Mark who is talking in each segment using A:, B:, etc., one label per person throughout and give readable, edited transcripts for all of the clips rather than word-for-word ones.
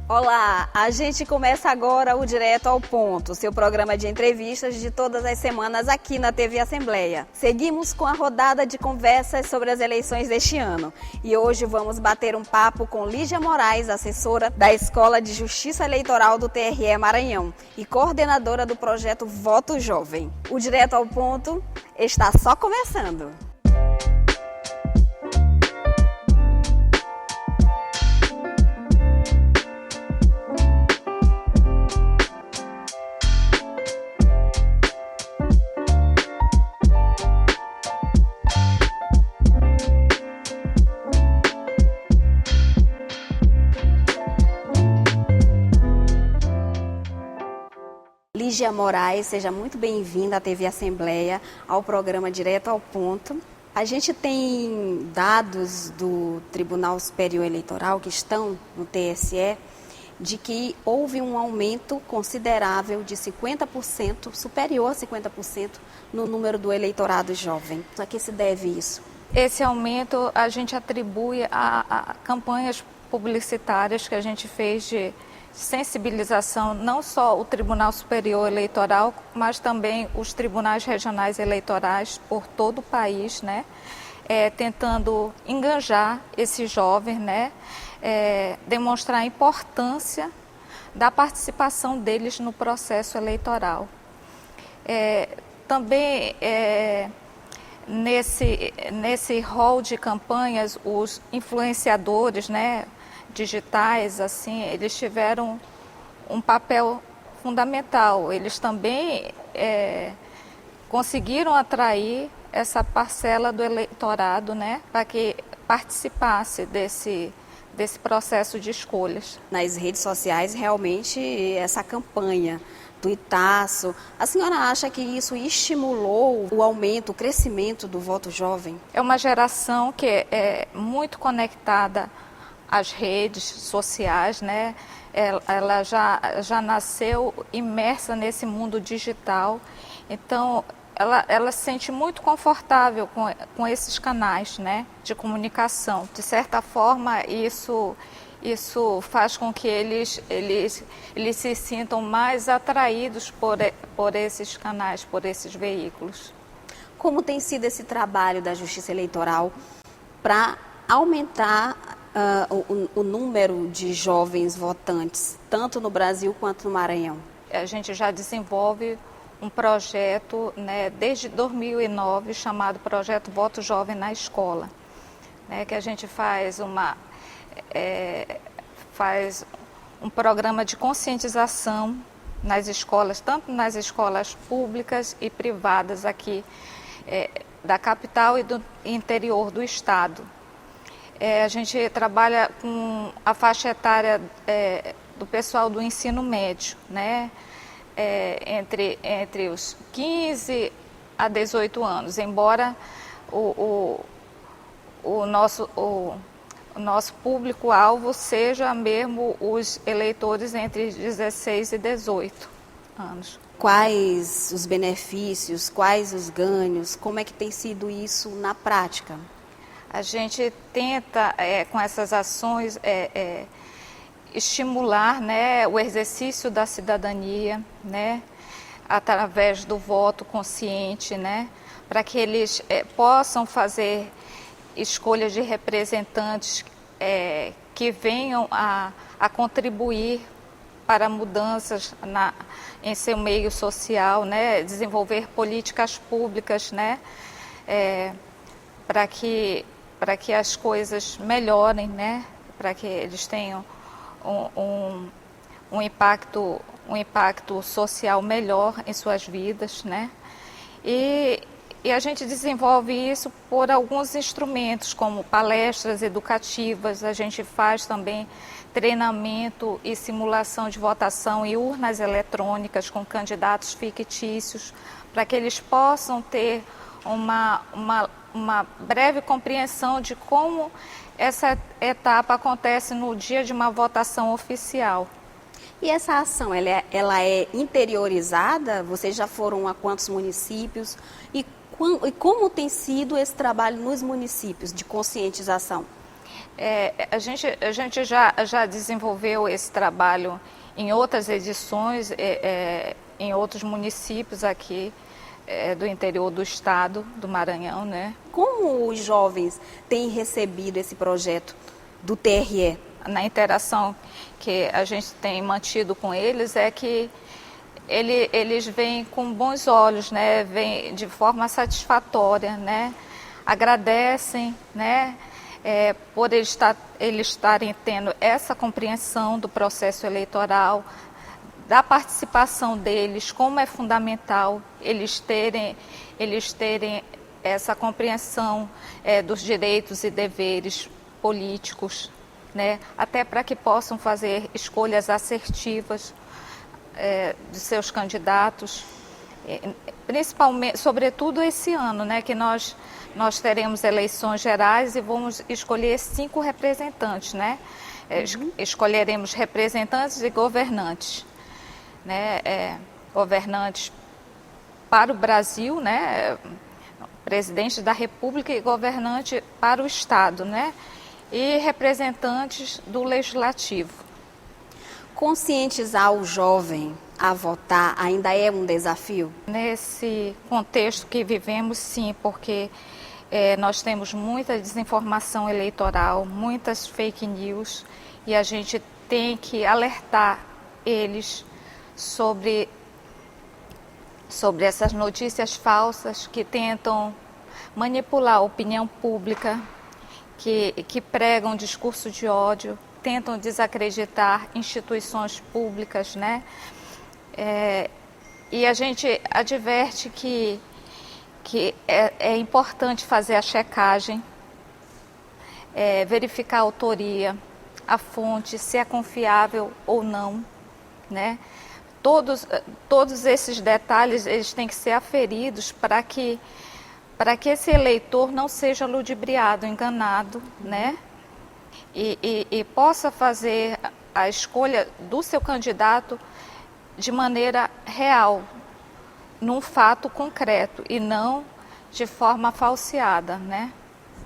A: Olá, a gente começa agora o Direto ao Ponto, seu programa de entrevistas de todas as semanas aqui na TV Assembleia. Seguimos com a rodada de conversas sobre as eleições deste ano e hoje vamos bater um papo com Lígia Moraes, assessora da Escola de Justiça Eleitoral do TRE Maranhão e coordenadora do projeto Voto Jovem. O Direto ao Ponto está só começando. Lígia Moraes, seja muito bem-vinda à TV Assembleia, ao programa Direto ao Ponto. A gente tem dados do Tribunal Superior Eleitoral, que estão no TSE, de que houve um aumento considerável de 50%, superior a 50%, no número do eleitorado jovem. A que se deve isso?
B: Esse aumento a gente atribui a campanhas publicitárias que a gente fez de sensibilização, não só o Tribunal Superior Eleitoral, mas também os tribunais regionais eleitorais por todo o país, né? Tentando engajar esses jovens, né? Demonstrar a importância da participação deles no processo eleitoral. Também nesse rol de campanhas, os influenciadores, né, digitais, assim, eles tiveram um papel fundamental. Eles também conseguiram atrair essa parcela do eleitorado, né, para que participasse desse processo de escolhas.
A: Nas redes sociais, realmente, essa campanha, tuitaço, a senhora acha que isso estimulou o aumento, o crescimento do voto jovem?
B: É uma geração que é muito conectada às redes sociais, né? Ela já nasceu imersa nesse mundo digital, então ela se sente muito confortável com esses canais, né, de comunicação. De certa forma, isso faz com que eles se sintam mais atraídos por esses canais, por esses veículos.
A: Como tem sido esse trabalho da Justiça Eleitoral para aumentar o número de jovens votantes, tanto no Brasil quanto no Maranhão?
B: A gente já desenvolve um projeto, né, desde 2009, chamado Projeto Voto Jovem na Escola, né, que a gente faz um programa de conscientização nas escolas, tanto nas escolas públicas e privadas aqui da capital e do interior do estado. A gente trabalha com a faixa etária do pessoal do ensino médio, né? Entre os 15 a 18 anos, embora o nosso público-alvo seja mesmo os eleitores entre 16 e 18 anos.
A: Quais os benefícios, quais os ganhos, como é que tem sido isso na prática?
B: A gente tenta, com essas ações, estimular, né, o exercício da cidadania, né, através do voto consciente, né, para que eles possam fazer escolhas de representantes que venham a contribuir para mudanças em seu meio social, né, desenvolver políticas públicas, né, para que as coisas melhorem, né, para que eles tenham um impacto social melhor em suas vidas, né? E a gente desenvolve isso por alguns instrumentos, como palestras educativas, a gente faz também treinamento e simulação de votação em urnas eletrônicas com candidatos fictícios, para que eles possam ter uma breve compreensão de como essa etapa acontece no dia de uma votação oficial.
A: E essa ação, ela é interiorizada? Vocês já foram a quantos municípios? E como tem sido esse trabalho nos municípios de conscientização?
B: A gente já desenvolveu esse trabalho em outras edições, em outros municípios aqui do interior do estado do Maranhão, né?
A: Como os jovens têm recebido esse projeto do TRE?
B: Na interação que a gente tem mantido com eles é que eles vêm com bons olhos, né? Vêm de forma satisfatória, né? Agradecem, né? Por eles estarem tendo essa compreensão do processo eleitoral, da participação deles, como é fundamental eles terem essa compreensão dos direitos e deveres políticos, né? Até para que possam fazer escolhas assertivas de seus candidatos, principalmente, sobretudo esse ano, né, que nós teremos eleições gerais e vamos escolher 5 representantes, né? Escolheremos representantes e governantes, né? Governantes para o Brasil, né? Presidente da República e governante para o Estado, né? E representantes do Legislativo.
A: Conscientizar o jovem a votar ainda é um desafio?
B: Nesse contexto que vivemos, sim, porque nós temos muita desinformação eleitoral, muitas fake news, e a gente tem que alertar eles sobre essas notícias falsas que tentam manipular a opinião pública, que pregam discurso de ódio, tentam desacreditar instituições públicas, né? E a gente adverte que é importante fazer a checagem, verificar a autoria, a fonte, se é confiável ou não, né? Todos esses detalhes eles têm que ser aferidos para que esse eleitor não seja ludibriado, enganado, né? E possa fazer a escolha do seu candidato de maneira real, num fato concreto e não de forma falseada, né?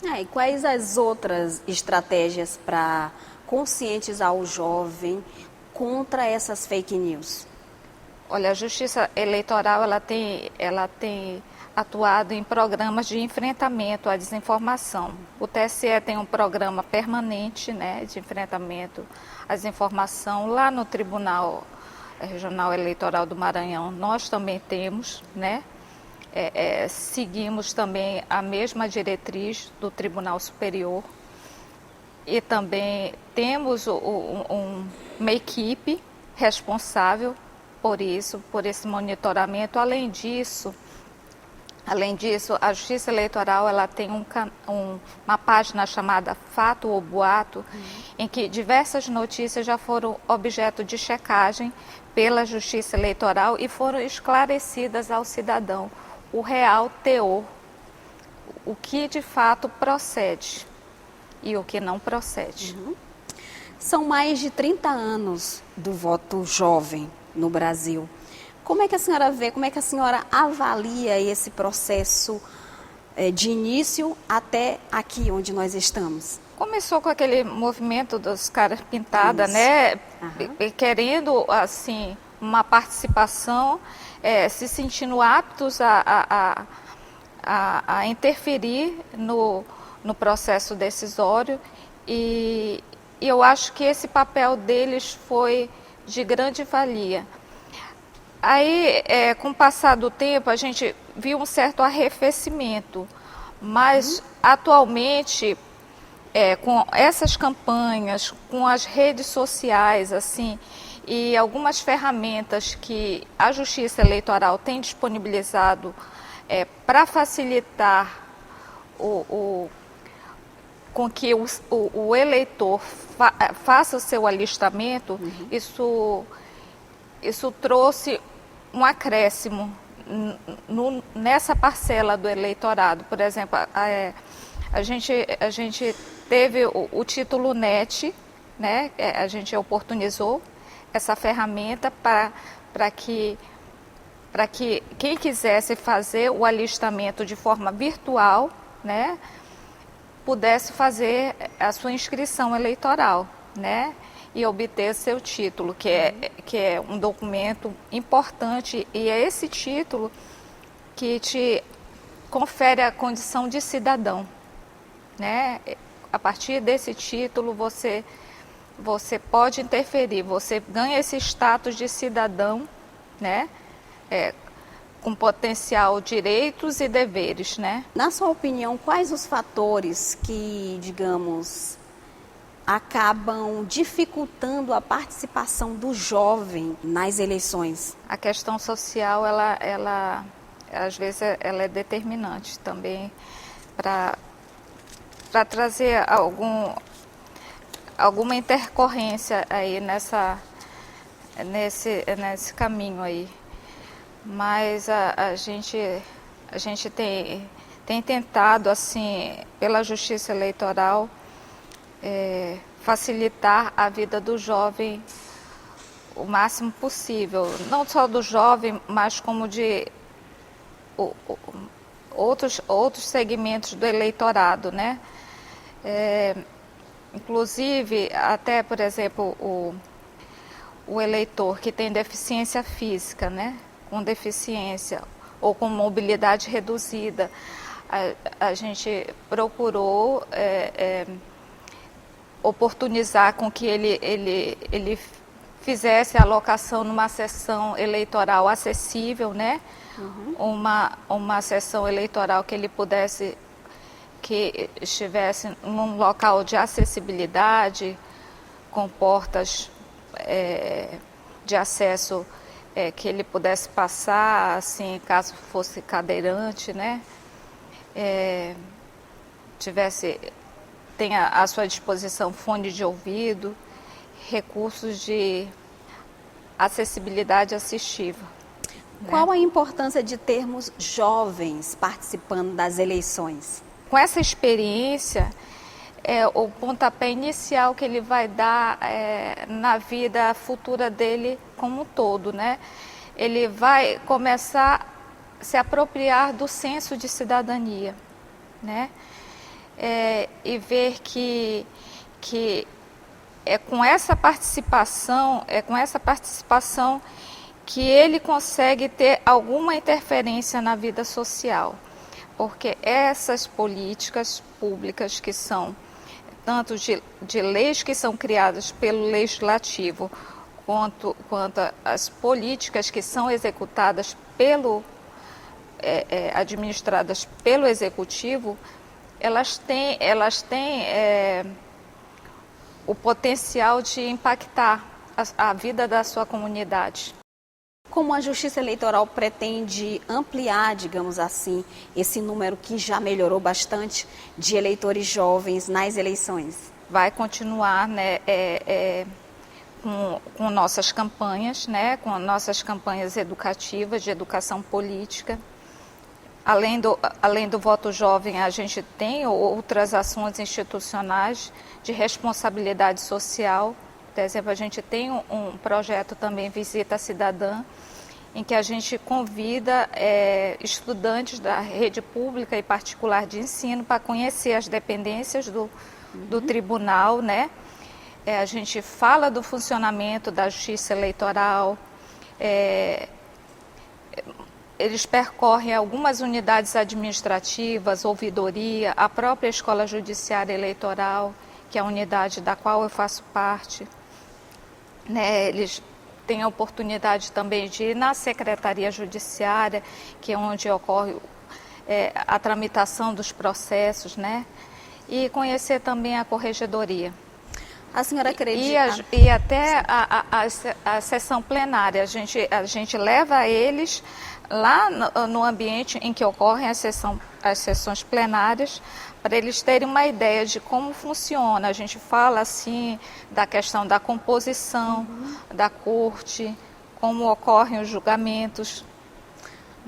A: E quais as outras estratégias para conscientizar o jovem contra essas fake news?
B: Olha, a Justiça Eleitoral ela tem atuado em programas de enfrentamento à desinformação. O TSE tem um programa permanente, né, de enfrentamento à desinformação. Lá no Tribunal Regional Eleitoral do Maranhão, nós também temos, né, seguimos também a mesma diretriz do Tribunal Superior e também temos uma equipe responsável por isso, por esse monitoramento. Além disso, a Justiça Eleitoral ela tem uma página chamada Fato ou Boato, em que diversas notícias já foram objeto de checagem pela Justiça Eleitoral e foram esclarecidas ao cidadão o real teor, o que de fato procede e o que não procede.
A: São mais de 30 anos do voto jovem no Brasil. Como é que a senhora vê, como é que a senhora avalia esse processo de início até aqui onde nós estamos?
B: Começou com aquele movimento dos caras pintadas, né? Querendo, assim, uma participação, se sentindo aptos a interferir no processo decisório. E eu acho que esse papel deles foi de grande valia. Aí, com o passar do tempo, a gente viu um certo arrefecimento, mas atualmente, com essas campanhas, com as redes sociais, assim, e algumas ferramentas que a Justiça Eleitoral tem disponibilizado para facilitar com que o eleitor faça o seu alistamento, isso trouxe um acréscimo nessa parcela do eleitorado. Por exemplo, a gente teve o título NET, né? A gente oportunizou essa ferramenta para que quem quisesse fazer o alistamento de forma virtual, né, pudesse fazer a sua inscrição eleitoral, né? E obter seu título, que é um documento importante, e é esse título que te confere a condição de cidadão, né? A partir desse título você pode interferir, você ganha esse status de cidadão, né? Com potencial direitos e deveres, né?
A: Na sua opinião, quais os fatores que, digamos, acabam dificultando a participação do jovem nas eleições?
B: A questão social, ela às vezes ela é determinante também para trazer alguma intercorrência aí nesse caminho aí. Mas a gente tem tentado, assim, pela Justiça Eleitoral, facilitar a vida do jovem o máximo possível. Não só do jovem, mas como de outros segmentos do eleitorado, né? Inclusive, até, por exemplo, o eleitor que tem deficiência física, né? Com deficiência ou com mobilidade reduzida, a gente procurou oportunizar com que ele fizesse a alocação numa sessão eleitoral acessível, né? Uma sessão eleitoral que ele pudesse, que estivesse num local de acessibilidade, com portas de acesso que ele pudesse passar, assim, caso fosse cadeirante, né? Tenha à sua disposição fone de ouvido, recursos de acessibilidade assistiva.
A: Qual a importância de termos jovens participando das eleições?
B: Com essa experiência, o pontapé inicial que ele vai dar na vida futura dele como um todo, né? Ele vai começar a se apropriar do senso de cidadania, né? E ver que é com essa participação que ele consegue ter alguma interferência na vida social. Porque essas políticas públicas que são, tanto de leis que são criadas pelo Legislativo, quanto as políticas que são executadas administradas pelo Executivo, elas têm o potencial de impactar a vida da sua comunidade.
A: Como a Justiça Eleitoral pretende ampliar, digamos assim, esse número que já melhorou bastante de eleitores jovens nas eleições?
B: Vai continuar, né, com nossas campanhas, né, com nossas campanhas educativas, de educação política. Além do voto jovem, a gente tem outras ações institucionais de responsabilidade social. Por exemplo, a gente tem um projeto também, Visita Cidadã, em que a gente convida estudantes da rede pública e particular de ensino para conhecer as dependências do tribunal, né? A gente fala do funcionamento da Justiça Eleitoral, eles percorrem algumas unidades administrativas, ouvidoria, a própria Escola Judiciária Eleitoral, que é a unidade da qual eu faço parte. Né, eles têm a oportunidade também de ir na Secretaria Judiciária, que é onde ocorre a tramitação dos processos, né? E conhecer também a Corregedoria.
A: A senhora acredita?
B: E até a sessão plenária, a gente leva eles lá no ambiente em que ocorrem as sessões plenárias, para eles terem uma ideia de como funciona. A gente fala, assim, da questão da composição da corte, como ocorrem os julgamentos.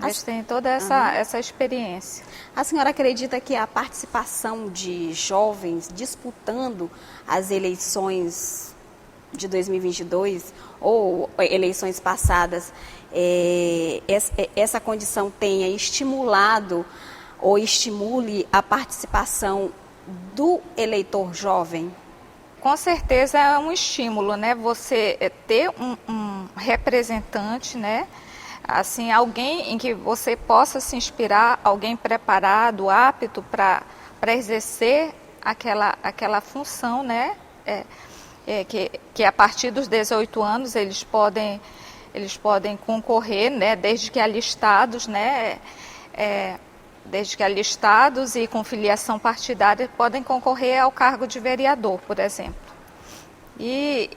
B: Eles têm toda essa experiência.
A: A senhora acredita que a participação de jovens disputando as eleições de 2022 ou eleições passadas, essa condição tenha estimulado ou estimule a participação do eleitor jovem?
B: Com certeza é um estímulo, né? Você ter um representante, né? Assim, alguém em que você possa se inspirar, alguém preparado, apto para exercer aquela função, né? Que a partir dos 18 anos eles podem concorrer, né? Desde que alistados, né? Desde que alistados e com filiação partidária podem concorrer ao cargo de vereador, por exemplo. E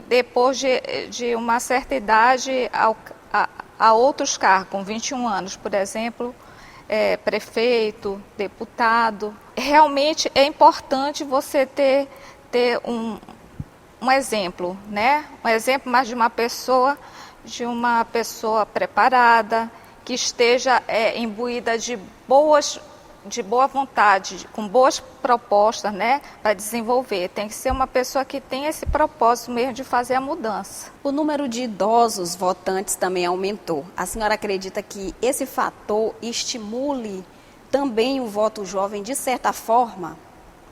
B: depois de uma certa idade a outros cargos, com 21 anos, por exemplo, prefeito, deputado. Realmente é importante você ter um exemplo, né? Um exemplo mais de uma pessoa preparada, que esteja imbuída de boa vontade, com boas propostas, né, para desenvolver. Tem que ser uma pessoa que tem esse propósito mesmo de fazer a mudança.
A: O número de idosos votantes também aumentou. A senhora acredita que esse fator estimule também o voto jovem de certa forma?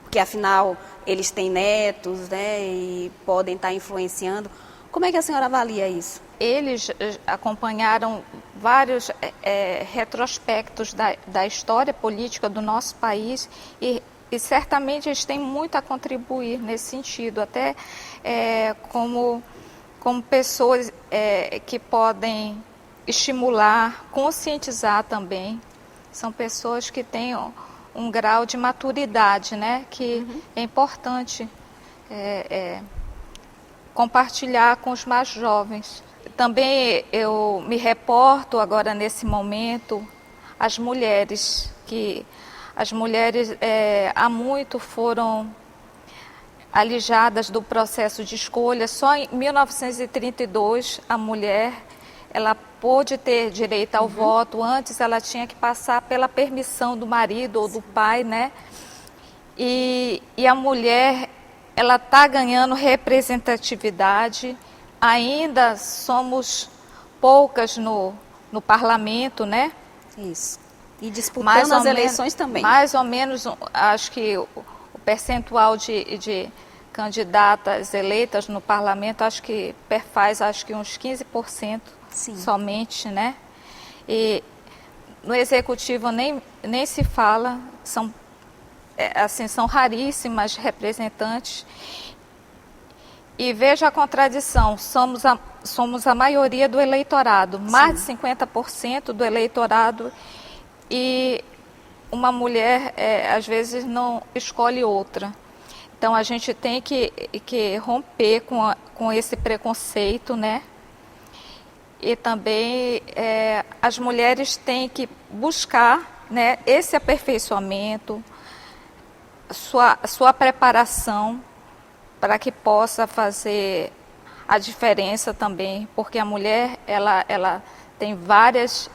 A: Porque afinal eles têm netos, né, e podem estar influenciando. Como é que a senhora avalia isso?
B: Eles acompanharam vários retrospectos da história política do nosso país e certamente eles têm muito a contribuir nesse sentido, até como pessoas que podem estimular, conscientizar também. São pessoas que têm um grau de maturidade, né, que é importante compartilhar com os mais jovens. Também eu me reporto agora nesse momento às mulheres, que as mulheres há muito foram alijadas do processo de escolha. Só em 1932 a mulher ela pôde ter direito ao voto. Antes ela tinha que passar pela permissão do marido ou do pai, né? E a mulher ela está ganhando representatividade. Ainda somos poucas no parlamento, né?
A: Isso. E disputando as eleições também.
B: Mais ou menos, acho que o percentual de candidatas eleitas no parlamento, acho que perfaz uns 15%. Sim. Somente, né? E no executivo nem se fala, são raríssimas representantes. E veja a contradição, somos a maioria do eleitorado, mais de 50% do eleitorado, e uma mulher às vezes não escolhe outra. Então a gente tem que romper com esse preconceito, né? E também as mulheres têm que buscar, né, esse aperfeiçoamento, sua preparação, para que possa fazer a diferença também, porque a mulher ela tem várias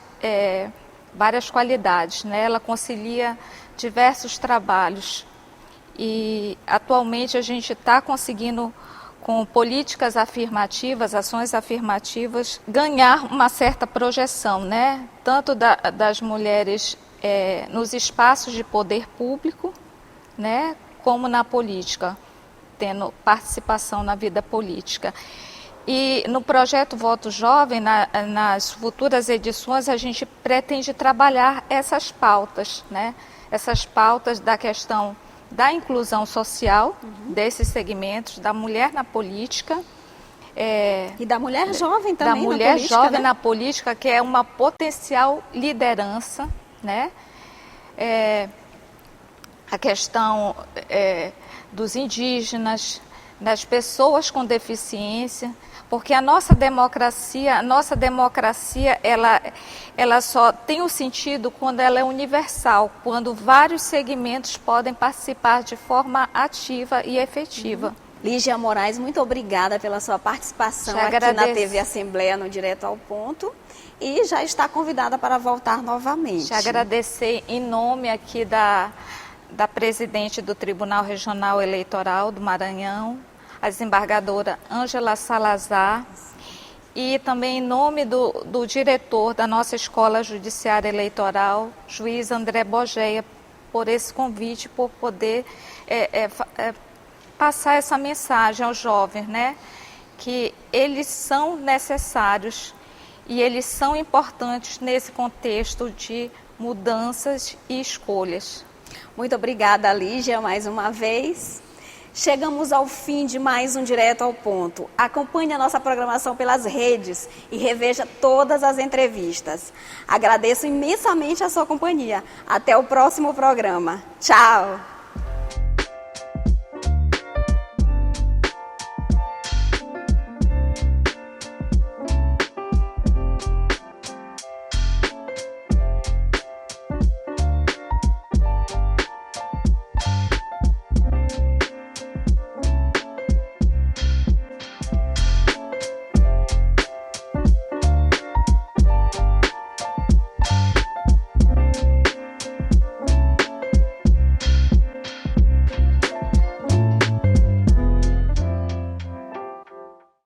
B: qualidades, né? Ela concilia diversos trabalhos e atualmente a gente está conseguindo, com políticas afirmativas, ações afirmativas, ganhar uma certa projeção, né? Tanto das mulheres nos espaços de poder público, né? Como na política, tendo participação na vida política. E no projeto Voto Jovem, nas futuras edições, a gente pretende trabalhar essas pautas, né? Essas pautas da questão da inclusão social, desses segmentos, da mulher na política.
A: E da mulher jovem também
B: na política. Da mulher jovem,
A: né?
B: Na política, que é uma potencial liderança, né? A questão dos indígenas, das pessoas com deficiência, porque a nossa democracia ela só tem um sentido quando ela é universal, quando vários segmentos podem participar de forma ativa e efetiva.
A: Lígia Moraes, muito obrigada pela sua participação aqui na TV Assembleia no Direto ao Ponto, e já está convidada para voltar novamente.
B: Te agradecer em nome aqui da presidente do Tribunal Regional Eleitoral do Maranhão, a desembargadora Ângela Salazar, e também em nome do diretor da nossa Escola Judiciária Eleitoral, juiz André Bogeia, por esse convite, por poder passar essa mensagem aos jovens, né? Que eles são necessários e eles são importantes nesse contexto de mudanças e escolhas.
A: Muito obrigada, Lígia, mais uma vez. Chegamos ao fim de mais um Direto ao Ponto. Acompanhe a nossa programação pelas redes e reveja todas as entrevistas. Agradeço imensamente a sua companhia. Até o próximo programa. Tchau!